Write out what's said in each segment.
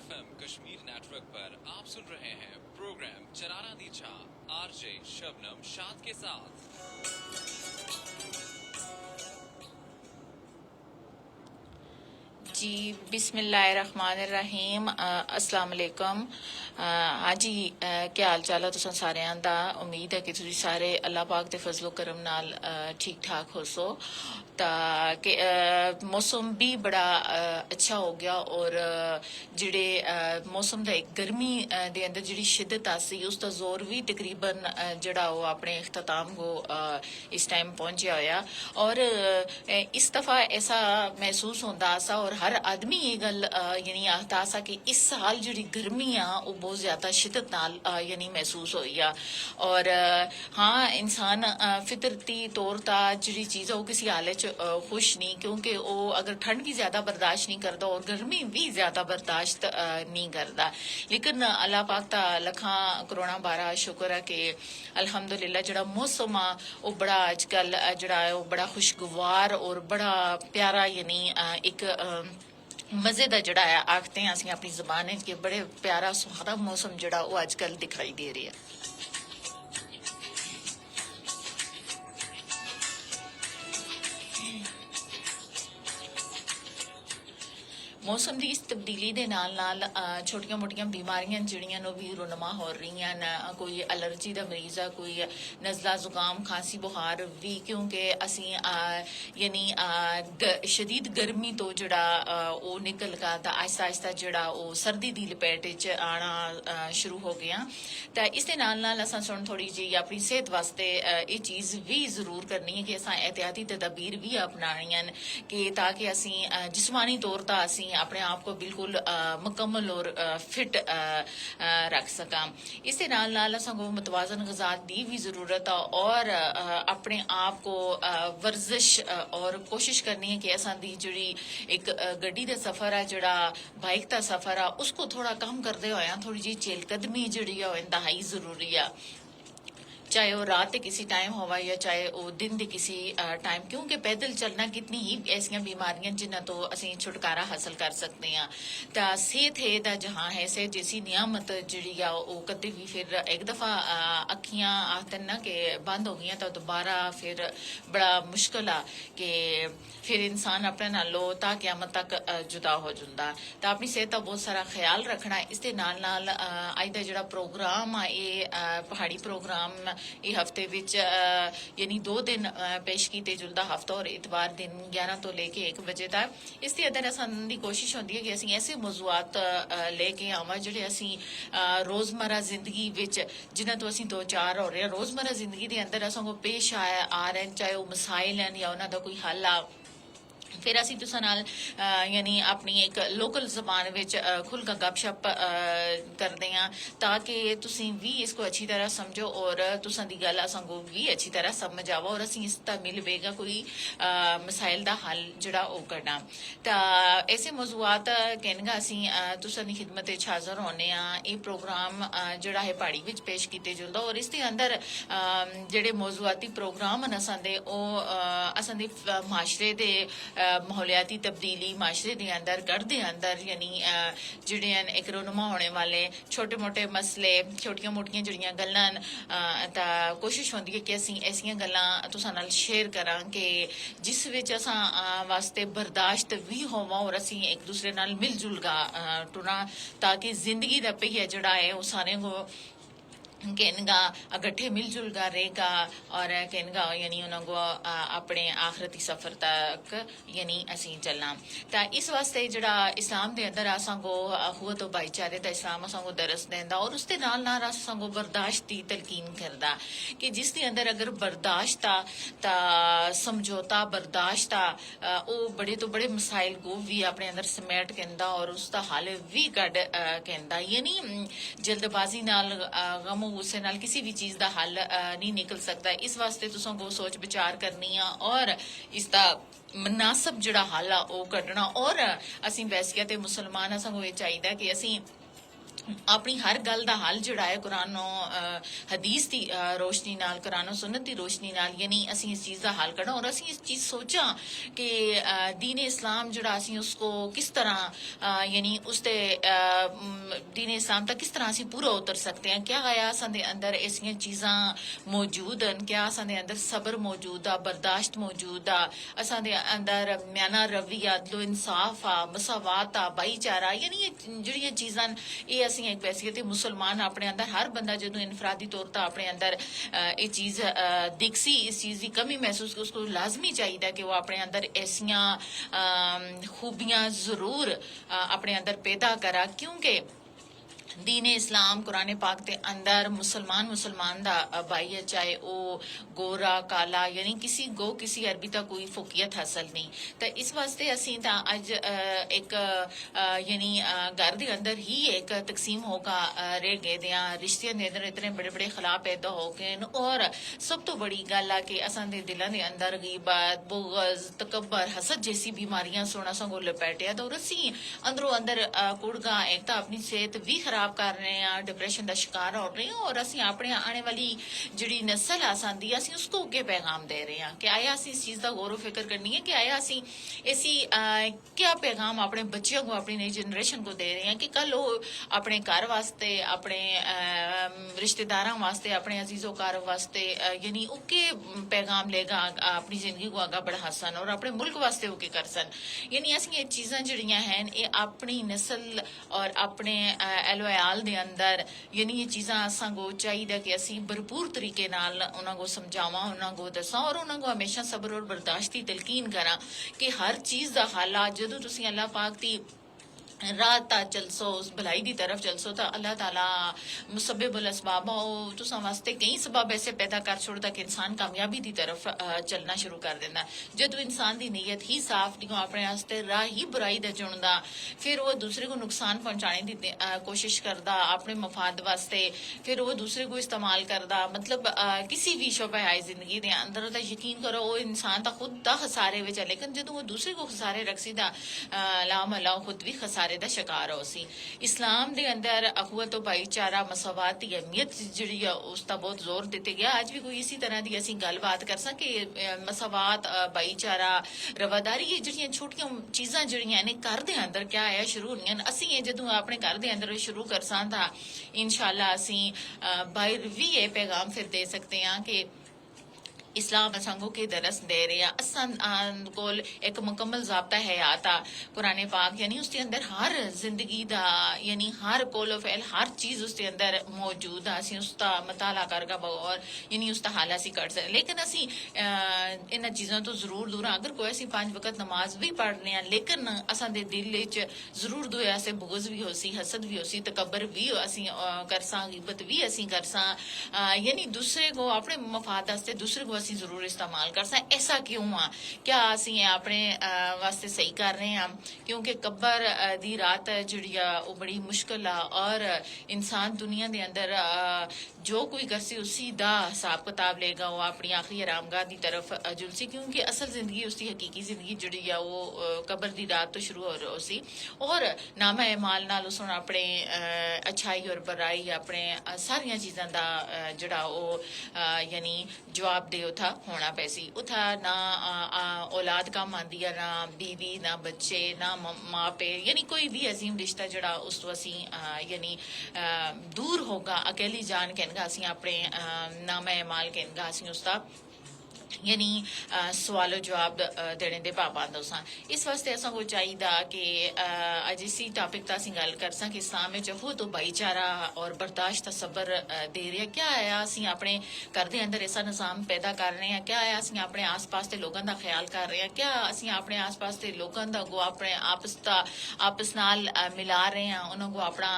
FM Kashmir network पर आप सुन रहे हैं प्रोग्राम चराना दी चाह आरजे शबनम शाद के साथ। जी बिस्मिल्लाहिर्रहमानिर्रहीम। अस्सलाम वालेकुम। हाँ जी, क्या हाल चाल है तुसां सारेयां दा। उम्मीद है कि तुसीं सारे अल्लाह पाक दे फजलो करम नाल ठीक ठाक हो सो। कि मौसम भी बड़ा अच्छा हो गया और जेह्ड़े मौसम दा एक गर्मी दे अंदर जेह्ड़ी शिद्दत आसी उसदा जोर भी तकरीबन जेह्ड़ा ओह् अपने इख्तिताम को इस टाइम पहुंचया होया। और इस दफा ऐसा महसूस होंदा सा और हर आदमी ये गल यानी आखदा सा कि इस साल जेह्ड़ी गर्मी आ वो बहुत ज्यादा शिद्दत नाल यानी महसूस होई आ। और हाँ, इंसान फितरती तौर ता जेह्ड़ी चीज है वो किसी हालत च खुश नहीं, क्योंकि वो अगर ठंड भी ज्यादा बर्दाश्त नहीं करता और गर्मी भी ज्यादा बर्दाश्त नहीं करता। लेकिन अल्लाह पाक दा लखा करोड़ा बारा शुक्र है कि अल्हम्दुलिल्लाह जेह्ड़ा मौसम आ वो बड़ा अजकल जेह्ड़ा है वो बड़ा खुशगवार और बड़ा प्यारा यानी एक मजे दा जेह्ड़ा है आखते हैं असें अपनी जबान च कि बड़े प्यारा सुहाना मौसम जेह्ड़ा वो अजकल दिखाई दे रहा है। मौसम की इस तब्दीली के नाल नाल छोटिया मोटिया बीमारियां जिहड़ियां नो भी रुनमा हो रही हैं। कोई एलर्जी का मरीज है, कोई नज़ला जुकाम खांसी बुखार भी, क्योंकि असी यानी शदीद गर्मी तो जड़ा वो निकल का आहिस्ता आहिस्ता जड़ा वो सर्दी की लपेट च आना शुरू हो गया। तो इस दे नाल नाल असां सुन थोड़ी जी अपनी सेहत वास्ते ये चीज़ भी जरूर करनी है कि असां एहतियाती तदाबीर भी अपनानियां कि ताकि असी जिस्मानी तौर पर असी अपने आप को बिल्कुल मुकम्मल और फिट रख सका। इस दे नाल नाल असां को मुतवाजन ग़िज़ा दी भी जरूरत है और अपने आप को वर्जिश और कोशिश करनी है कि असां दी जेह्ड़ी एक गड्डी दा सफर है, जेह्ड़ा बाइक दा सफर है, उसको थोड़ा कम करदे होया थोड़ी जी चेलकदमी जेह्ड़ी है इंतहाई जरूरी है। चाहे वो रात के किसी टाइम होवा या चाहे वो दिन के किसी टाइम, क्योंकि पैदल चलना कितनी ही ऐसी बीमारियां जिन्हों तो असं छुटकारा हासिल कर सकते हैं। तो सेहत है दा जहाँ है, सेहत जैसी नियामत जी कभी भी फिर एक दफा अखियां आखते ना कि बंद हो गई तो दोबारा फिर बड़ा मुश्किल आ कि फिर इंसान अपने नालों ता क्यामत तक जुदा हो जाता। तो अपनी सेहत का बहुत सारा ख्याल रखना। इस दे नाल नाल अज का जो प्रोग्राम आ ये पहाड़ी प्रोग्राम ये हफ्ते विच यानी 2 दिन पेश किए जुलदा हफ्ता और इतवार दिन 11 तो लेके 1 बजे तक। इसके अंदर असन दी कोशिश होती है कि असी ऐसे मौजूआत लेके आवा जेह्ड़े असी रोजमर्रा जिंदगी विच जिन्हां तो असी 2-4 हो रहे हैं रोजमर्रा जिंदगी के अंदर असां को पेश आ रहे हैं, चाहे वो मसाइल हैं या उन्हां दा कोई हल आ। फिर असी तुसां नाल यानी अपनी एक लोकल जबान विच खुल का गपशप करदे हां ताकि तुसीं भी इसको अच्छी तरह समझो और तुसां दी गल असां को भी अच्छी तरह समझ आवा और असी इसदा मिल बेगा कोई मसाइल दा हल जेह्ड़ा ओह् कड्ढा। तां ऐसे मौजूआत कहनगा असी तुसां दी खिदमत च हाज़र होने आ। एह् प्रोग्राम जेह्ड़ा है पहाड़ी विच पेश कीते जुलदा और इसदे अंदर जेह्ड़े मौजूआती प्रोग्राम न असां दे ओह् असां दे माशरे दे माहौलियाती तब्दीली माशरे के अंदर घर के अंदर यानी जेह्ड़े एक रोनुमा होने वाले छोटे मोटे मसले छोटियां मोटियां जेह्ड़ियां गल्लां तां कोशिश होंदी है कि असीं ऐसियां गल्लां तुसां नाल शेयर करां कि जिस विच असां वास्ते बर्दाश्त भी होवां और असीं एक दूसरे नाल मिल जुल गा टुरां ताकि जिंदगी दा पहिया जेह्ड़ा है वो सारें को कहनगा अगट्ठे मिलजुल का रहेगा और कहनगा यानी उन्होंने को अपने आखिरती सफर तक यानी असी चलना। तो इस वास्ते जड़ा इस्लाम के अंदर असा को अखुवत भाईचारे का इस्लाम असा को दरस देंदा और उसके नाल नाल असा को बर्दाश्त की तलकीन करदा कि जिसके अंदर अगर बर्दाश्त आ ता समझौता बर्दाश्त आ वो बड़े तो बड़े मसाइल को भी अपने अंदर समेट कहंदा और उसका हल भी कड कहंदा। यानी जल्दबाजी नाल गम गुस्से नाल किसी भी चीज का हल नहीं निकल सकता। इस वास्ते तुसां को सोच विचार करनी आ और इसका मुनासिब जिहड़ा हल आ ओह् कड्ढना। और असीं वैसिया ते मुसलमान असां को ये चाहिदा कि असीं ਆਪਣੀ ਹਰ ਗੱਲ ਦਾ ਹੱਲ ਜਿਹੜਾ ਹੈ ਕੁਰਾਨੋ ਹਦੀਸ ਦੀ ਰੋਸ਼ਨੀ ਨਾਲ ਕੁਰਾਨੋ ਸੁਨਨਤ ਦੀ ਰੋਸ਼ਨੀ ਨਾਲ ਯਾਨੀ ਅਸੀਂ ਇਸ ਚੀਜ਼ ਦਾ ਹੱਲ ਕੱਢਾਂ ਔਰ ਅਸੀਂ ਇਸ ਚੀਜ਼ ਸੋਚਾਂ ਕਿ ਦੀਨ ਇਸਲਾਮ ਜਿਹੜਾ ਅਸੀਂ ਉਸਕੋ ਕਿਸ ਤਰ੍ਹਾਂ ਯਾਨੀ ਉਸ ਤੇ ਦੀਨ ਇਸਲਾਮ ਤੱਕ ਕਿਸ ਤਰ੍ਹਾਂ ਅਸੀਂ ਪੂਰਾ ਉਤਰ ਸਕਦੇ ਹਾਂ ਕਿਆ ਹੈ ਅਸਾਂ ਦੇ ਅੰਦਰ ਐਸੀਆਂ ਚੀਜ਼ਾਂ ਮੌਜੂਦ ਹਨ ਕਿਆ ਅਸਾਂ ਦੇ ਅੰਦਰ ਸਬਰ ਮੌਜੂਦ ਆ ਬਰਦਾਸ਼ਤ ਮੌਜੂਦ ਆ ਅਸਾਂ ਦੇ ਅੰਦਰ ਮਿਆਨਾ ਰਵੀਆ ਅਦਲੋ ਇਨਸਾਫ ਆ ਮਸਾਵਾਤ ਆ ਭਾਈਚਾਰਾ ਯਾਨੀ ਇਹ ਜਿਹੜੀਆਂ ਚੀਜ਼ਾਂ ਇਹ ਅਸੀਂ ਇੱਕ ਵੈਸੀਅਤ ਹੈ ਮੁਸਲਮਾਨ ਆਪਣੇ ਅੰਦਰ ਹਰ ਬੰਦਾ ਜਦੋਂ ਇਨਫਰਾਦੀ ਤੌਰ ਤੇ ਆਪਣੇ ਅੰਦਰ ਇਹ ਚੀਜ਼ ਦਿਖਸੀ ਇਸ ਚੀਜ਼ ਦੀ ਕਮੀ ਮਹਿਸੂਸ ਕਿ ਉਸको ਲਾਜ਼ਮੀ ਚਾਹੀਦਾ ਕਿ ਉਹ ਆਪਣੇ ਅੰਦਰ ਐਸੀਆਂ खूबियां जरूर अपने अंदर पैदा करा क्योंकि दीन इस्लाम कुरान पाक के अंदर मुसलमान दा भाई है चाहे वो गोरा काला यानी किसी किसी अरबी तक कोई फुकियत हासिल नहीं तो इस वास्ते असी ता अज एक यानी घर के अंदर ही एक तकसीम होगा रह गए दियां रिश्तियां दे अंदर इतने बड़े बड़े खिला पैदा हो गए और सब तो बड़ी गल है कि असां दे दिलां दे अंदर गीबत बुग़्ज़ तकब्बर हसद जैसी बीमारियां सोना संगो लपेटिया तो असी अंदरों अंदर कुड़गा एक तो अपनी सेहत भी खराब कर रहे हैं डिप्रेशन का शिकार हो रहे हैं और असं अपने आने वाली जी नस्ल आसानी असं उसको अगे पैगाम दे रहे हैं कि आया असी इस चीज़ का गौर फिक्र करनी है कि आया असी ऐसी क्या पैगाम अपने बच्चों को अपनी नई जनरेशन को दे रहे हैं कि कल वो अपने घर वास्ते अपने रिश्तेदारों वास्ते अपने अजीजों घर वास्ते यानी ओके पैगाम लेगा अपनी जिंदगी को आगा बढ़ा सन और अपने मुल्क वास्ते ओके कर सन यानी असी ये चीज़ां जड़ियां हैं ये अपनी नस्ल और अपने एलोयाल दे अंदर यानी ये चीज़ां असां को चाहिए कि असी भरपूर तरीके नाल उन्हां को समझावां उन्हां को दसां और उन्हां को हमेशा सब्र और बर्दाश्त की तलकीन करा कि हर चीज़ दा हल जदों तुसीं अल्लाह पाक दी रात चलसो उस भलाई की तरफ चलसो तो अल्लाह ताला मुसब्बिबुल असबाब तुसा वास्ते कई सबब ऐसे पैदा कर छोड़ता कि इंसान कामयाबी की तरफ चलना शुरू कर देता जदों इंसान की नीयत ही साफ नहीं हो अपने वास्ते राह ही बुराई का चुनता फिर वो दूसरे को नुकसान पहुंचाने की कोशिश करता अपने मफाद वास्ते फिर वो दूसरे को इस्तेमाल करता मतलब किसी भी शोबे आई जिंदगी के अंदर तो यकीन करो वो इंसान तो खुद दा खसारे में है लेकिन जो वो दूसरे को खसारे रखसी दा लामला खुद भी खसारे दा शिकार हो सी इस्लाम दे अंदर अखुवत और भाईचारा मसावात की अहमियत जिहड़ी है उसका बहुत जोर दिते गया आज भी कोई इसी तरह की असीं गलबात कर सके मसावात भाईचारा रवादारी ये जिहड़ियां छोटियां चीज़ां जिहड़ियां ने घर दे अंदर क्या है शुरू होणियां असीं ये जदों अपने घर दे अंदर शुरू करसां तां इंशाअल्लाह असीं बाहर भी ये पैगाम फिर दे सकते हैं कि इस्लाम असांगो के दरस दे रहे हैं असां कोल एक मुकम्मल ज़ाब्ता हयात आ कुरान पाक यानी उसके अंदर हर जिंदगी दा यानी हर कोलो फैल हर चीज़ उसके अंदर मौजूद आ असीं उसका मताला करगा और यानी उसका हाल असीं कर सकते लेकिन असीं इन चीज़ों तो जरूर दूर अगर कोई असीं 5 वक्त नमाज भी पढ़ने हैं लेकिन असां दे दिल च जरूर दुआ से बुग़्ज़ भी हो सी हसद भी हो सी तकब्बर भी असीं करसां गिबत भी असीं करसां यानी दूसरे को अपने मफाद वास्ते दूसरे को ਅਸੀਂ ਜ਼ਰੂਰ ਇਸਤੇਮਾਲ ਕਰ ਸਾਂ ऐसा क्यों आ क्या ਅਸੀਂ ਆਪਣੇ ਵਾਸਤੇ ਸਹੀ ਕਰ ਰਹੇ ਹਾਂ क्योंकि कब्र ਦੀ ਰਾਤ ਜਿਹੜੀ ਆ ਉਹ ਬੜੀ ਮੁਸ਼ਕਲ ਆ और इंसान दुनिया ਦੇ अंदर जो कोई करसी उसी दा हिसाब किताब लेगा वो अपनी आखिरी आरामगाह की तरफ जुलसी क्योंकि असल जिंदगी उसकी हकीकी जिंदगी जिहड़ी आ वो कब्र दी रात तो शुरू हो रही सी और नामा माल नाल उसने अपने अच्छाई और बुराई अपने सारिया चीज़ों का जिहड़ा वो यानी जवाब दे उथा होना पैसी उथा ना औलाद काम आंदी है ना बीवी ना बच्चे ना माँ पे यानी कोई भी अजीम रिश्ता जिहड़ा उस तो असी यानी दूर होगा अकेली जान कहनगा असी अपने नामा माल कहनगा असी उसका यानी सवालो जवाब देने दे पाबंद हो सन इस वास्ते असां को चाहिए कि अज इसी टॉपिक ता असीं गल कर कि इस्लाम में हो तो भाईचारा और बर्दाश्त का सबर दे रहे क्या है असीं अपने घर दे अंदर ऐसा निज़ाम पैदा कर रहे हैं क्या है असीं अपने आस पास के लोगों का ख्याल कर रहे हैं क्या असीं अपने आस पास के लोगों का गो अपने आपस नाल मिला रहे हैं उन्होंने अपना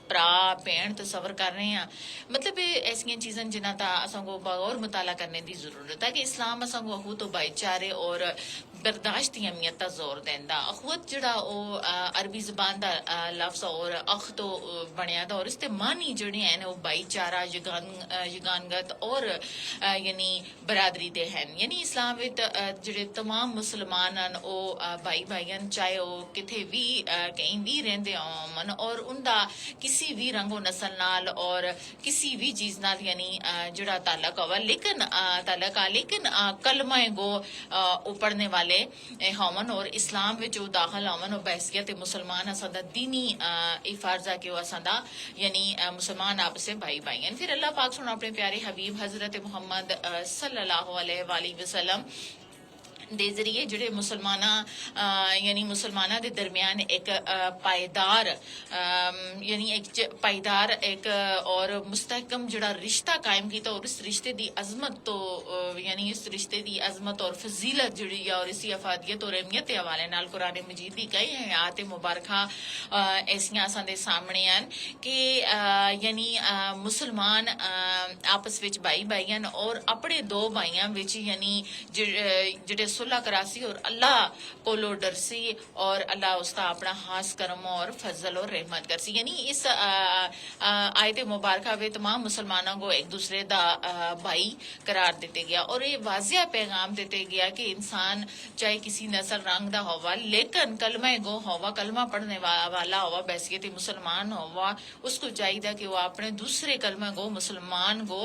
भरा भैन तस्वर कर रहे हैं मतलब ऐसिया चीज़ां जिन्हां दा असां को और मुताला करने की जरूरत है कि इस्लाम असां को तो भाईचारे और बर्दाश्त दी अहमियत दा जोर देंदा अखवत जिहड़ा ओ अरबी ज़बान दा लफ्ज़ और अख तो बनिया दा और इसते मानी जिहड़े हैं वो भाईचारा यगानगत और यानी बरादरी दे हैं यानी इस्लाम विच जिहड़े तमाम मुसलमान हैं ओ भाई भाईयन चाहे ओ किथे भी कहीं भी रहंदे होवन और उनदा किसी भी रंगो नस्ल नाल और किसी भी चीज नाल यानी जिहड़ा ताल्लुक होवा लेकिन कलमा गो ओ पढ़ने वाले होवन और इस्लाम विच ओ दाखिल होवन और बहसियत मुसलमान असां दा दीनी फर्ज है कि वो असां दा यानी मुसलमान आपस में भाई भाई हैं फिर अल्लाह पाक सुन अपने प्यारे हबीब हजरत मुहम्मद सल्लल्लाहु अलैहि वसल्लम दे जरिए जिहड़े मुसलमाना यानी मुसलमाना दे दरमियान एक पायदार यानी एक पायदार एक और मुस्तहकम जिहड़ा रिश्ता कायम कीता और इस रिश्ते दी अजमत तो यानी इस रिश्ते दी अजमत और फजीलत जिहड़ी है और इसी अफादियत और अहमियत के हवाले नाल कुरान मजीद दी कई आयत मुबारका ऐसियां असां दे सामने हैं कि यानी मुसलमान आपस विच भाई भाई हैं और अपने दो भाइयां विच यानी जिहड़े सुलह करासी और अल्लाह कोलो डरसी और अल्लाह उसका अपना खास करम और फजल और रहमत करसी यानी इस आयत मुबारका में तमाम मुसलमानों को एक दूसरे दा भाई करार देते गया और ये वाजिया पैगाम देते गया कि इंसान चाहे किसी नस्ल रंग दा होवा लेकिन कलमा गो होवा कलमा पढ़ने वाला होवा बहसियत मुसलमान होवा उसको चाहिए कि वो अपने दूसरे कलमा गो मुसलमान को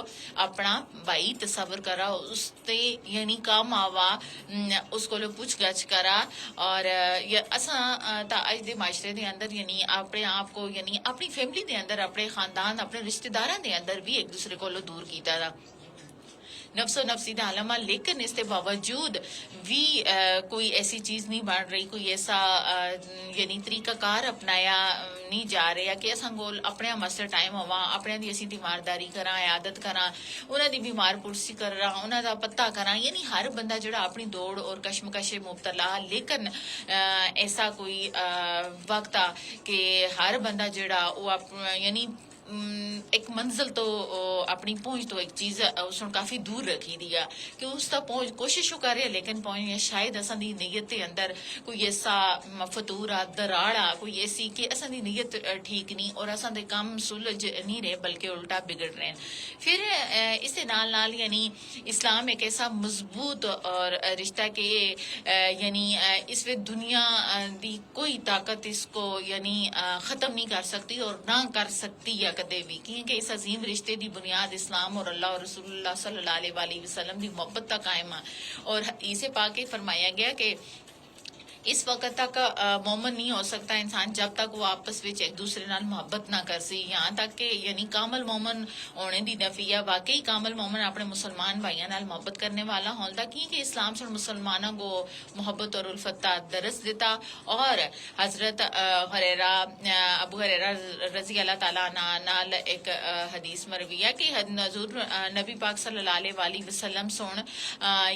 अपना भाई तस्वर करा उसते यानी काम आवा उसको पूछ गछ करा और असा अज दे माशरे दे अंदर यानी अपने आप को यानी अपनी फैमिली दे अंदर अपने खानदान अपने रिश्तेदारां दे अंदर भी एक दूसरे को दूर कीता दा नफ्सो नफ्सी दा आलम है लेकिन इसके बावजूद भी कोई ऐसी चीज नहीं बन रही कोई ऐसा यानी तरीकाकार अपनाया नहीं जा रहा कि असां कोल अपने मसले टाइम होवा अपने दी असीं तीमारदारी करा आदत करा उन्हां दी बीमार पुरसी करा उन्हां दा पता करा यानी हर बंदा जिहड़ा अपनी दौड़ और कशमकशे मुबतला लेकिन ऐसा कोई वक्त आ कि हर बंदा जिहड़ा वो यानी एक मंजिल तो अपनी पहुंच तो एक चीज उसने काफी दूर रखी दिया कि उस तक पहुंच कोशिश कर रहे लेकिन पहुंच शायद असां दी नीयत के अंदर कोई ऐसा फतूरा दराड़ा कोई ऐसी कि असां दी नीयत ठीक नहीं और असां दे काम सुलझ नहीं रहे बल्कि उल्टा बिगड़ रहे हैं फिर इसके नाल यानी इस्लाम एक ऐसा मजबूत और रिश्ता के यानी इस वे दुनिया दी कोई ताकत इसको यानी खत्म नहीं कर सकती और ना कर सकती है कदे भी क्योंकि इस अजीम रिश्ते की बुनियाद इस्लाम और अल्लाह और रसूलुल्लाह सल्लल्लाहु अलैहि वसल्लम की मोहब्बत का कायम है और इसे पाके फरमाया गया कि इस वक्त तक मोमन नहीं हो सकता इंसान जब तक वो आपस में एक दूसरे नाल मोहब्बत ना कर सी यहाँ तक कि यानी कामल मोमन होने दी नफी है वाकई कामल मोमन अपने मुसलमान भाइयों नाल मोहब्बत करने वाला होता क्योंकि इस्लाम से मुसलमानों को मोहब्बत और उल्फत का दरस देता और हजरत अबू हुरैरा रजी अल्लाह ताला नाल एक हदीस मरवी है कि हजूर नबी पाक सल्लल्लाहु अलैहि वसल्लम सुन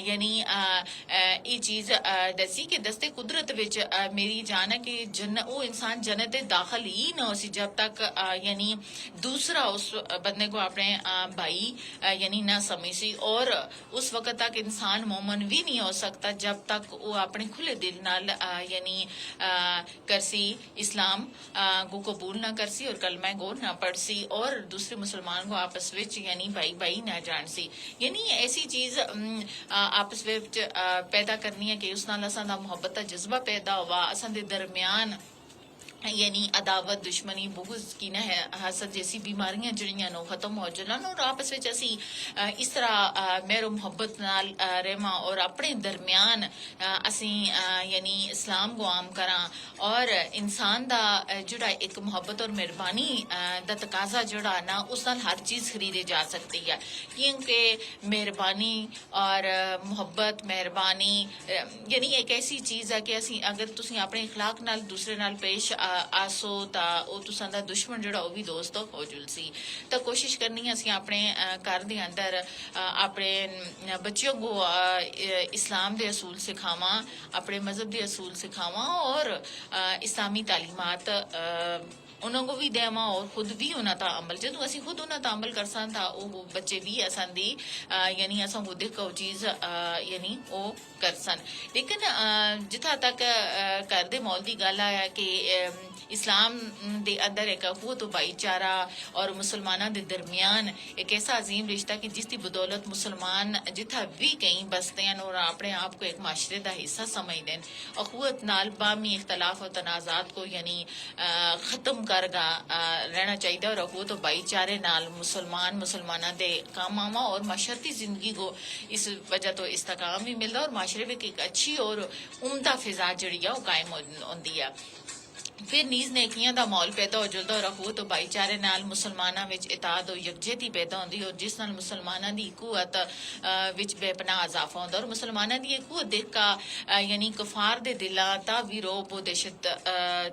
यानी ये चीज दसी कि दस्ते कुदरत विच मेरी जान है कि वो इंसान जन्नत दाखिल ही ना हो सी जब तक यानी दूसरा उस बंदे को अपने भाई यानी ना समझ सी और उस वक्त तक इंसान मोमन भी नहीं हो सकता जब तक वो अपने खुले दिल नाल यानी करसी इस्लाम को कबूल ना करसी और कलमा गो ना पढ़सी और दूसरे मुसलमान को आपस विच यानी भाई भाई ना जान सी यानी ऐसी चीज आपस विच पैदा करनी है कि उस नाल असां दा मोहब्बत दा जज्बा पैदा हुआ असां दे दरमियान यानी अदावत दुश्मनी बुग़्ज़ की ना हसद जैसी बीमारियां जड़ियां नो खत्म हो जान और आपस में असी इस तरह मेरो मोहब्बत नाल रहमा और अपने दरमियान असी यानी इस्लाम को आम करा और इंसान दा जुड़ा एक मोहब्बत और मेहरबानी दा तकाजा जुड़ा ना उस नाल हर चीज खरीदे जा सकती है क्योंकि मेहरबानी और मोहब्बत मेहरबानी यानी एक ऐसी चीज है कि असी अगर तुसी अपने इखलाक नाल दूसरे नाल पेश आसो ता ओ तुसां दा दुश्मन जिहड़ा ओ भी दोस्त हो जुलसी तो कोशिश करनी है असीं अपने घर दे अंदर अपने बच्चों को इस्लाम दे असूल सिखावां अपने मजहब दे असूल सिखावां और इस्लामी तालीमात ਉਹਨਾਂ ਕੋ ਵੀ ਦੇਵਾਂ ਔਰ ਖੁਦ ਵੀ ਉਹਨਾਂ ਦਾ ਅਮਲ ਜਦੋਂ ਅਸੀਂ ਖੁਦ ਉਹਨਾਂ ਦਾ ਅਮਲ ਕਰਸਾਂ ਤਾਂ ਉਹ ਬੱਚੇ ਵੀ ਅਸਾਂ ਦੀ ਯਾਨੀ ਅਸਾਂ ਉਹ ਦੇਖ ਉਹ ਚੀਜ਼ ਯਾਨੀ ਉਹ ਕਰਸਨ ਲੇਕਿਨ ਜਿੱਥਾ ਤੱਕ ਘਰ ਦੇ ਮੌਲ ਦੀ ਗੱਲ ਆਇਆ ਕਿ इस्लाम दे अंदर एक अखुवत भाईचारा और मुसलमाना दे दरमियान एक ऐसा अजीम रिश्ता कि जिसकी बदौलत मुसलमान जिथा भी कहीं बसते हैं और अपने आप को एक माशरे का हिस्सा समझते हैं अखुवत नाल बामी इख्तलाफ और तनाजात को यानी खत्म करगा रहना चाहिए और अखुवत भाईचारे नाल मुसलमाना दे काम आवा और माशरती जिंदगी को इस वजह तो इस्तकाम भी मिलता और माशरे में एक अच्छी और उम्दा फिजा जड़ी है वो कायम होती है फिर नीज नेकियां दा माहौल पैदा हो जाता और अखुवत तो भाईचारे नाल मुसलमाना विच इताद और यकजहती पैदा होंदी और जिस नाल मुसलमाना दी कुवत विच बेपनाह इजाफा होंदा और मुसलमाना दी कुवत देख का यानी कफार दे दिलां ता भी रोब और दहशत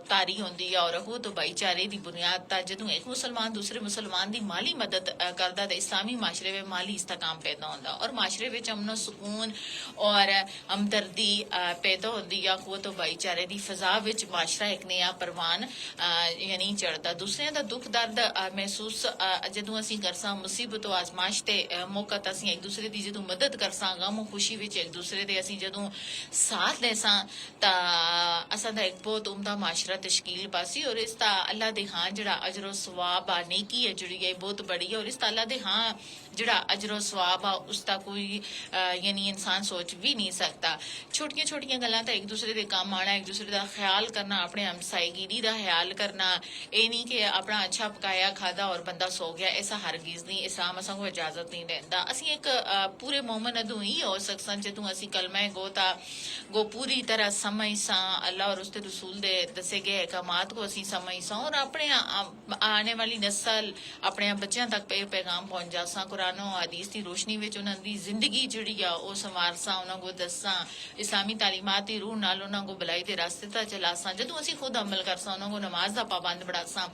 तारी होंदी है और अखुवत तो भाईचारे दी बुनियाद ता जदों एक मुसलमान दूसरे मुसलमान दी माली मदद करदा ते इस्लामी माशरे में माली इस्तेकाम पैदा होंदा और माशरे विच अमन सुकून और हमदर्दी पैदा होंदी है अखुवत तो भाईचारे दी फिजा विच माशरा एक नया परवान यानी चढ़ता दूसरे का दुख दर्द महसूस जदों असीं करसां मुसीबत आजमाइश ते मौका ते असीं एक दूसरे दी जदों मदद करसां गम खुशी विच एक दूसरे दे असीं जदों साथ लेसां ता असां दा एक बहुत उम्दा माशरा तशकील पासी और इस दा अल्लाह दे हां जिहड़ा अजर और सवाब नेकी है जिहड़ी है बहुत बड़ी है और इस दा अल्लाह दे हां जिहड़ा अजर और सवाब उसका कोई यानी इंसान सोच भी नहीं सकता छोटियां छोटियां गल्लां तां एक दूसरे दे काम आना एक दूसरे दा ख्याल करना अपने हमसायगिरी दा ख्याल करना ये नहीं कि अपना अच्छा पकाया खादा और बंदा सो गया ऐसा हरगिज नहीं इस्लाम असां को इजाजत नहीं देंदा असीं एक पूरे मोमन अदू ही हो सकसां जदों असीं कलमा गो पूरी तरह समझसां अल्लाह और उसके रसूल दे दसे गए अहकामात को असीं समझसां और अपने आने वाली नस्ल अपने बच्चों तक पैगाम पहुंचासां कुरान हदीस की रोशनी विच उन्हां दी जिंदगी जिहड़ी आ ओ संवारसां उन्हां को दस्सां इस्लामी तालीमात दी रूह नाल उन्हां को भलाई दे रास्ते ते चलासां जदों असीं खुद अमल करसां उन्हां को नमाज दा पाबंद बनासां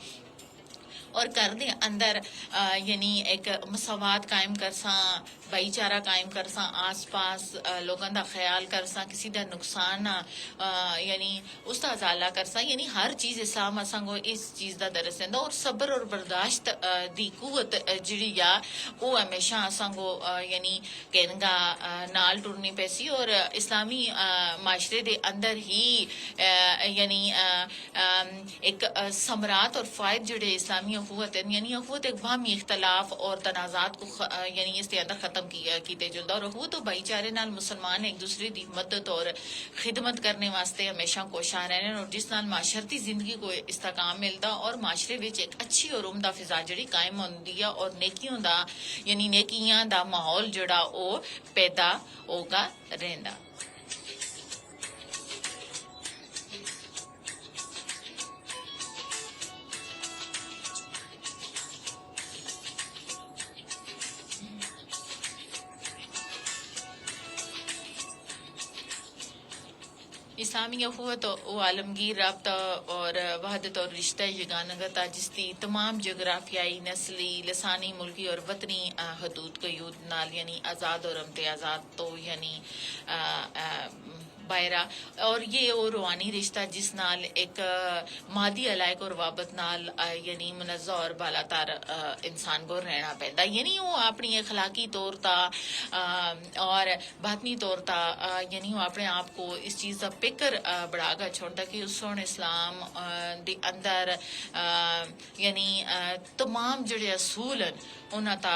और घर दे अंदर यानी एक मसावात कायम करसां भाईचारा कायम करसां आस पास लोगों का ख्याल करसां किसी का नुकसान यानी उसका अजाला करसां यानी हर चीज इस्लाम असां को इस चीज का दरस देंदा और सब्र और बर्दाश्त दी कुवत जिहड़ी आ वो हमेशा असां को यानी कहनगा नाल टुरनी पैसी और इस्लामी माशरे दे अंदर ही यानी एक समरात और फायद जिहड़े इस्लामी अखुवत यानी अखुवत एक बाहमी इख्तलाफ और तनाजात को यानी इसके अंदर खत्म किते जुलदा और अखुवत तो भाईचारे नाल मुसलमान एक दूसरे की मदद और खिदमत करने वास्ते हमेशा कोशा रहने और जिस नाल माशरती जिंदगी को इस्तेकाम मिलता और माशरे विच एक अच्छी और उम्दा फिजा जिहड़ी कायम होंदी है और नेकियों दा यानी नेकियां दा माहौल जिहड़ा ओ पैदा होगा रहिंदा इस्लामी अखुवत और आलमगीर रब्ता और वहदत और रिश्ता यगानगता जिसकी तमाम जोग्राफियाई नस्ली लसानी मुल्की और वतनी हदूद को यूद नाल यानी आज़ाद और इम्तियाज़ात तो यानी बायरा और ये और रूहानी रिश्ता जिस नाल एक मादी अलायक और वाबत नाल यानी मुनज़्ज़ा और बालातार इंसान को रहना पैदा यानी वो अपनी अखलाकी तौर ता और बातनी तौर ता यानी वो अपने आप को इस चीज़ का फिक्र बढ़ागा छोड़ता कि उस इस्लाम दे अंदर यानी तमाम जड़े असूल उन्हां ता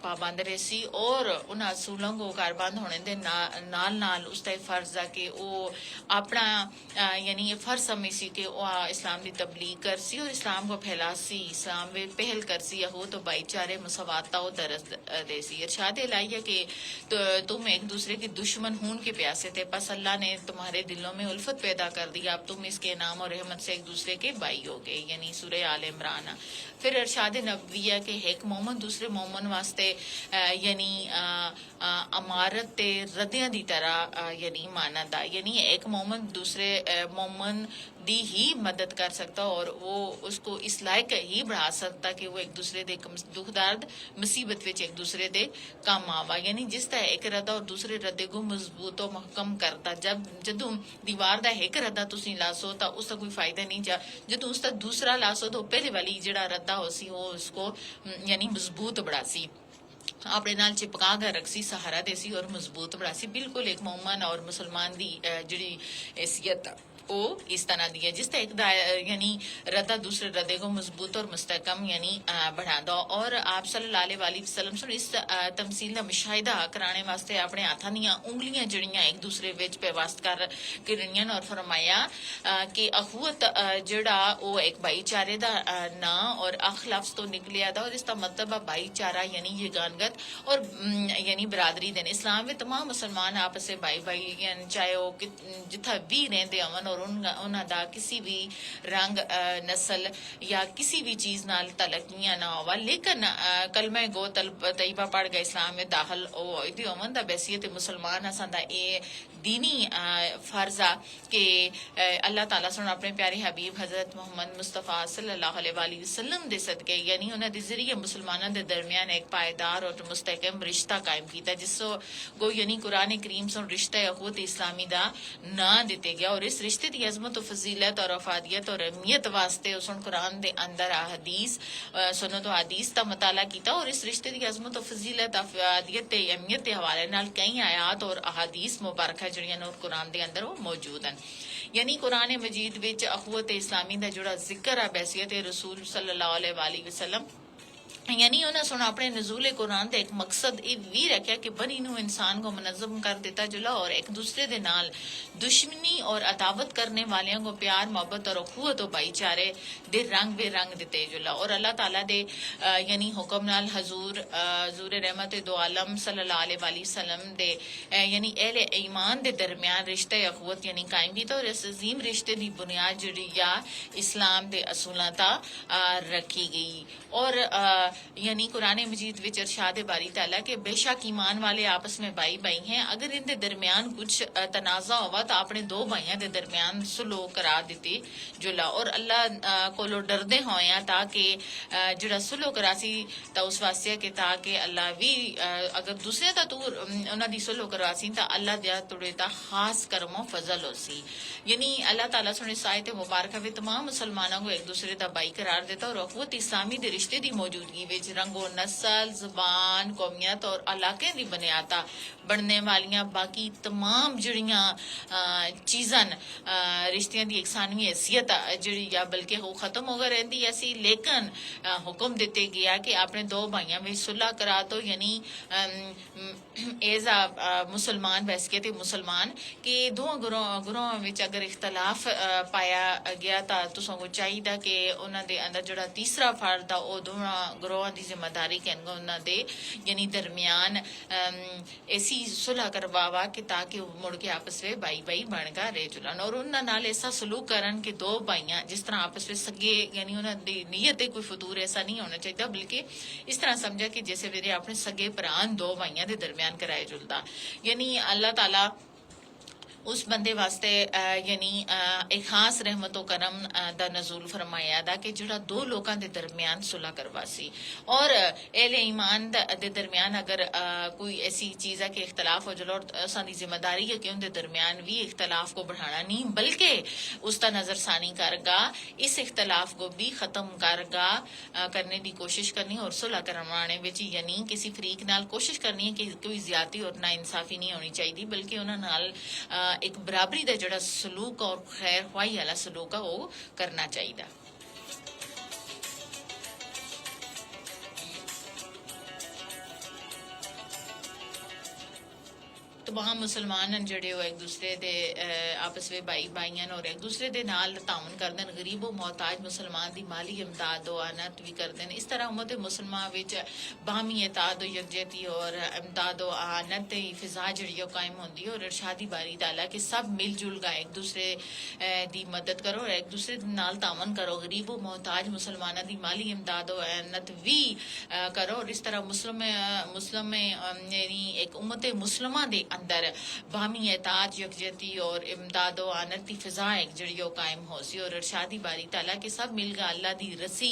पाबंद रही और उन्हां असूलों को कारबंद होने दे नाल नाल उसका फर्ज है कि वो अपना यानी ये फर्ज समझ सी कि वो इस्लाम की तबलीग कर सी और इस्लाम को फैला सी इस्लाम में पहल कर सी हो तो भाईचारे मुसवाता हो दरस दे सी इरशाद इलाही है कि तो तुम एक दूसरे के दुश्मन खून के प्यासे थे बस अल्लाह ने तुम्हारे दिलों में उल्फत पैदा कर दी अब तुम इसके नाम और रहमत से एक दूसरे के भाई हो गए यानी सूरह आल इमरान फिर इरशाद नबविया के एक मोमन दूसरे मोमन वास्ते यानी अमारत ते रदियां दी तरह यानी मानदा यानी एक मोमिन दूसरे मोमिन दी ही मदद कर सकता और वो उसको इस लायक ही बढ़ा सकता कि वो एक दूसरे दे दुख दर्द मुसीबत विच एक दूसरे दे काम आवा यानी जिस तरह एक रद्दा और दूसरे रद्दे को मजबूत और महकम करता जब जदों दीवार दा एक रद्दा तुसी लासो तो उसका कोई फायदा नहीं जा जदों उसका दूसरा लासो तो पहले वाली जेड़ा रद्दा होसी वो उसको यानी मजबूत बढ़ासी अपने नाल चिपका कर रखसी सहारा देसी और मजबूत बढ़ासी बिल्कुल एक मोमन और मुसलमान दी जिहड़ी हैसियत ओ इस तरह दी है जिस तरह एक यानी रद्दा दूसरे रद्दे को मजबूत और मुस्तकम यानी बढ़ादा और आप सल्लल्लाहु अलैहि वसल्लम सुन इस तमसील का मुशाहिदा कराने वास्ते अपने हाथां दियां उंगलियां जड़ियां एक दूसरे विच पेवस्त कर रहियां और फरमाया कि अखुवत जेड़ा ओ एक भाईचारे दा ना और अख लफ्ज तो निकलिया था और इसका मतलब है भाईचारा यानी यगानगत और यानी बरादरी देने इस्लाम में तमाम मुसलमान आपस में भाई भाई चाहे वो जिथा भी रहंदे अमन और उन्हां दा किसी भी रंग नस्ल या किसी भी चीज नाल तलकियां ना होवा लेकिन कलमा गो तैयबा पढ़ गए इस्लाम में दाखिल ओ इदी अमन दा बैसियत मुसलमान असां दा ए दीनी फर्जा के अल्लाह ताला सुन अपने प्यारे हबीब हजरत मोहम्मद मुस्तफा सल्लल्लाहु अलैहि वसल्लम दे सदके यानी उन्हां दे जरिए मुसलमानां दे दरमियान एक पायदार और मुस्तहकम रिश्ता कायम कीता जिसो गो यानी कुरान करीम सुन रिश्ता अखुवत इस्लामी दा ना दिते गया और इस रिश्ते दी अजमत और फजीलत और अफादियत और अहमियत वास्ते उसन कुरान दे अंदर हदीस सुनो तो हदीस दा मुताला कीता और इस रिश्ते दी अजमत और फजीलत अफादियत ते अहमियत दे हवाले नाल कई आयात और अहादीस मुबारक जड़ियां और कुरान दे अंदर वो मौजूद हैं यानी कुरान मजीद विच अखुवत इस्लामी दा जुड़ा जिक्र है बैसियत रसूल सल्लल्लाहु अलैहि वसल्लम यानी उन्हें सुना अपने नजूल कुरान का एक मकसद ये भी रखा कि बनी नू इंसान को मुनज़्ज़म कर देता जुला और एक दूसरे दे नाल दुश्मनी और अदावत करने वालियों को प्यार मोहब्बत और अखुवत और भाईचारे दे रंग बेरंग दिते जुला और अल्लाह ताला दे यानी हुक्म नाल हजूर रहमत दो आलम सल्लल्लाहु अलैहि वसल्लम दे यानी अहले ईमान दे दरमियान रिश्ते अखुवत यानी कायम कीता और इस अजीम रिश्ते दी बुनियाद जिहड़ी या इस्लाम दे असूलां ता रखी गई और यानी कुरान मजीद विच इरशाद बारी ताला के बेशक ईमान वाले आपस में भाई भाई हैं अगर इनके दरमियान कुछ तनाजा हुआ तो अपने दो भाइयों के दरमियान सुलह करा देती जुला और अल्लाह कोलो डरदे होया ताकि जिहड़ा सुलह करासी तो उस वास्ते कि ताकि अल्लाह भी अगर दूसरे दा तू उन्हां दी सुलह करवासी तो अल्लाह दिया तुड़े दा खास करमो फजल होसी यानी अल्लाह ताला सुने आयत मुबारक में तमाम मुसलमानों को एक दूसरे दा भाई करार देता और अखुवत इस्लामी दे रिश्ते दी मौजूदगी विच रंगो नस्ल जुबान कौमियत और इलाके दी बुनियादा बनने वालियां बाकी तमाम जड़ियां चीजन रिश्तियां दी एकसानवी हैसियत जड़ी या बल्कि वो खत्म हो गई रहती ऐसी लेकिन हुक्म दिते गया कि अपने दो भाइयों में सुलह करा दो यानी एज आ मुसलमान वैसे थे मुसलमान के दो गुरों विच अगर इख्तलाफ पाया गया तो तुसां को चाहिए कि उन्हां दे अंदर जड़ा तीसरा फर्द आ ओ दोनों गुरों दी जिम्मेदारी के उन्हां दे यानी दरमियान ऐसी सुलह करवावा कि ताकि मुड़ के आपस में भाई भाई बन कर रह जुलन और उन्हां नाल ऐसा सलूक करन कि दो भाइयां जिस तरह आपस में सगे यानी उन्हां दी नीयत कोई फतूर ऐसा नहीं होना चाहिए बल्कि इस तरह समझा कि जैसे मेरे अपने सगे भरान दो भाइयों के दरमियान कराए जुलदा यानी अल्लाह ताला उस बंदे वास्ते यानी एक खास रहमत करम दा नजूल फरमाया दा कि जिहड़ा दो लोगों के दरमियान सुलह करवासी और एहले ईमान दे दरमियान अगर कोई ऐसी चीज है कि इख्तलाफ हो जलो और साडी जिम्मेदारी है कि उनके दरमियान भी इख्तलाफ को बढ़ाना नहीं बल्कि उसका नजरसानी करगा इस इख्तलाफ को भी खत्म करगा करने की कोशिश करनी और सुलह करवाने विच यानी किसी फरीक नाल कोशिश करनी है कि कोई ज्यादती और ना इंसाफी नहीं होनी चाहिए बल्कि उन्हां नाल एक बराबरी का जड़ा सलूक और खैर ख्वाही वाला सलूक है वो करना चाहिए तमाम मुसलमान जड़े हो एक दूसरे दे आपस में भाई भाइयां और एक दूसरे दे नाल ताउन करदे गरीब और मोहताज मुसलमान दी माली इमदाद और अनत भी करदे इस तरह उम्मत मुसलमान विच बाहमी इताद और यकजहती और इमदाद और अनत दी फिजा जड़ी कायम होंदी और इरशादी बारी ताला कि सब मिलजुल का एक दूसरे दी मदद करो और एक दूसरे नाल ताउन करो गरीब और मोहताज मुसलमाना दी माली इमदाद और अनत भी करो और इस तरह मुस्लिम यानी एक उम्मत मुसलमा दे अंदर बामी एताज यकजहती और इमदाद व आनत की फिजा एक जड़ी ओ कायम हो सी और इरशादी बारी ताला के सब मिलगा अल्लाह दी रसी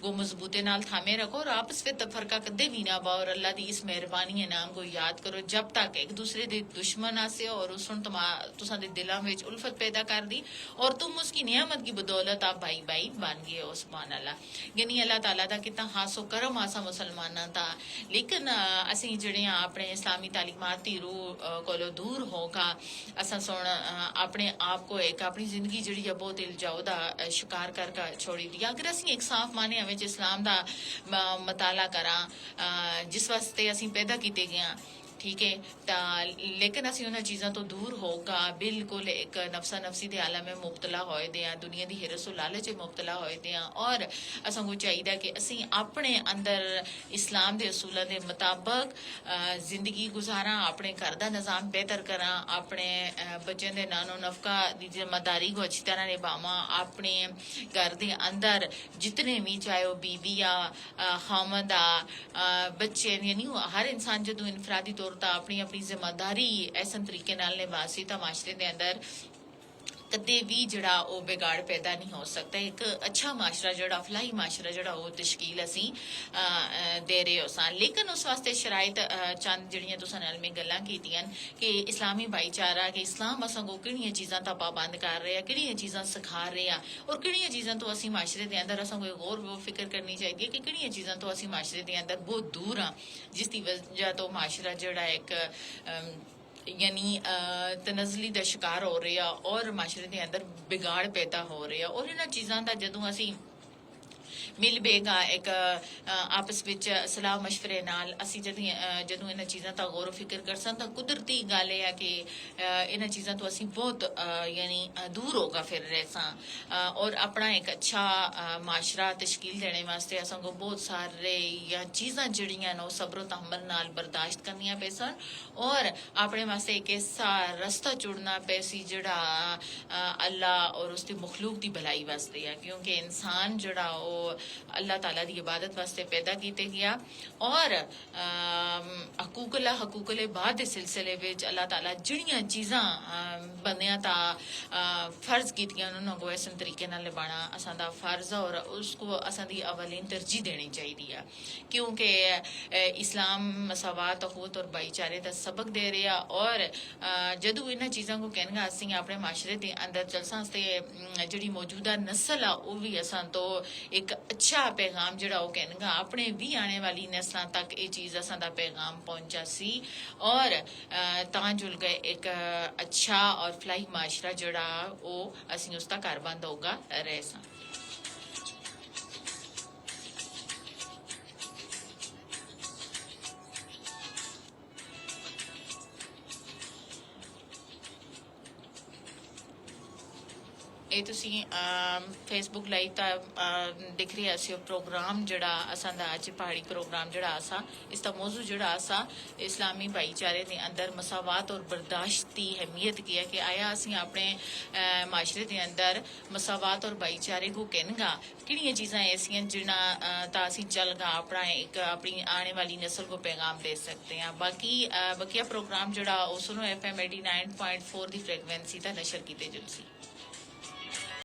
गो मजबूते नाल थामे रखो और आपस में तफरका कदे भी ना बा और अल्लाह दी इस मेहरबानी नाम को याद करो जब तक एक दूसरे दे दुश्मन आसे और उसन तुसा दे दिलां विच उल्फत पैदा कर दी और तुम उसकी नियामत की बदौलत आप भाई भाई बन गए हो सुभान अल्लाह यानी अल्लाह ताला दा कितना हासो करम आसा मुसलमाना दा लेकिन असी जड़े अपने इस्लामी तालीमात दी रूह कोलो दूर होगा असा सुन अपने आप को एक अपनी जिंदगी जड़ी है बहुत इल्जाओ दा शिकार कर छोड़ी दी अगर असी एक साफ माने विच इस्लाम दा मताला करा जिस वास्ते असी पैदा किते गए ठीक है लेकिन असं उन्होंने चीज़ों तो दूर होगा बिल्कुल एक नफसा नफसी के आलम में मुबतला होए दे दुनिया की हिरसो लालच मुबतला होए दे और असा को चाहिए कि असी अपने अंदर इस्लाम के असूलों के मुताबिक जिंदगी गुजारा अपने घर का निज़ाम बेहतर करा अपने बच्चों के नानो नफका की जिम्मेदारी को अच्छी तरह निभावा अपने घर के अंदर जितने भी चाहे वह बीबी आ खामद आ बच्चे यानी हर इंसान जो इनफरादी तौर अपनी अपनी जिम्मेदारी ऐसा तरीके नाल निभासी तो माशरे के अंदर कदे भी जड़ा वो बिगाड़ पैदा नहीं हो सकता एक अच्छा माशरा जड़ा फलाही माशरा जड़ा वो तश्कील असी दे रहे हो सा लेकिन उस वास्ते शराइत चंद जड़ियां तुसां नाल में गल्लां कीतियां कि इस्लामी भाईचारा कि इस्लाम असां को किहड़ियां चीज़ां दा पाबंद कर रहे हैं किहड़ियां चीज़ां सिखा रहे हैं और किहड़ियां चीज़ां तो असी माशरे के अंदर असां कोई गौर व फिक्र करनी चाहिए कि किहड़ियां चीज़ां तो असी माशरे के अंदर बहुत दूर हाँ जिसकी वजह तो माशरा जड़ा एक यानी तनजली का शिकार हो रहे हैं और माशरे के अंदर बिगाड़ पैदा हो रहे हैं और इन्होंने चीज़ों का जदों असी मिल बेगा एक आपस विच सलाह मशवरे नाल असी जदों इन चीज़ों का गौर फिक्र कर सन तो कुदरती गल है कि इन चीज़ों तो असी बहुत यानी दूर होगा फिर रहे सा और अपना एक अच्छा माशरा तश्कील देने वास्ते असां को बहुत सारे या चीज़ां जड़ियां नो सब्र तहम्मुल नाल बर्दाश्त करनियां पे सन और अपने वास्ते एक ऐसा रास्ता चुनना पे सी जड़ा अल्लाह और उसकी मखलूक की भलाई वास्ते है क्योंकि इंसान जड़ा वो अल्लाह ताला की इबादत वास्ते पैदा किए गया और हकूकले बाद के सिलसिले विच अल्लाह ताला जड़ियां चीज़ां बंदियां ता फर्ज कीतियां उन्होंने को इस तरीके नाल निभाना असां दा फर्ज है और उसको असां दी अवलीन तरजीह देनी चाहिए है क्योंकि इस्लाम मसावत अखुवत और भाईचारे का सबक दे रहा और जदों इन्हां चीज़ों को कहना असीं अपने माशरे के अंदर चलसां ते जिहड़ी मौजूदा नस्ल आ वो भी असां तो एक अच्छा पैगाम जड़ा वो कहना अपने भी आने वाली नस्लों तक ये चीज़ असां दा पैगाम पहुंचा सी और तां जुल गए एक अच्छा और फलाही माशरा जड़ा वो असीं उसका कारबंद होगा रह सा ਇਹ ਤੁਸੀਂ ਫੇਸਬੁੱਕ ਲਾਈਵ ਤਾਂ ਦਿਖ ਰਿਹਾ ਸੀ प्रोग्राम जड़ा असां दा अज पहाड़ी प्रोग्राम जड़ा आसा इसका मौजू जड़ा आसा इस्लामी भाईचारे के अंदर मसावत और बर्दाश्त की अहमियत की है कि आया असीं अपने माशरे के अंदर मसावत और भाईचारे को कहनगा किहड़ियां चीज़ां ऐसियां जिन्हां ता असीं चलगा अपना एक अपनी आने वाली नस्ल को पैगाम दे सकते हैं बाकी बकिया प्रोग्राम जड़ा उस FM 89.4 की फ्रिक्वेंसी ता नशर किते जुलसी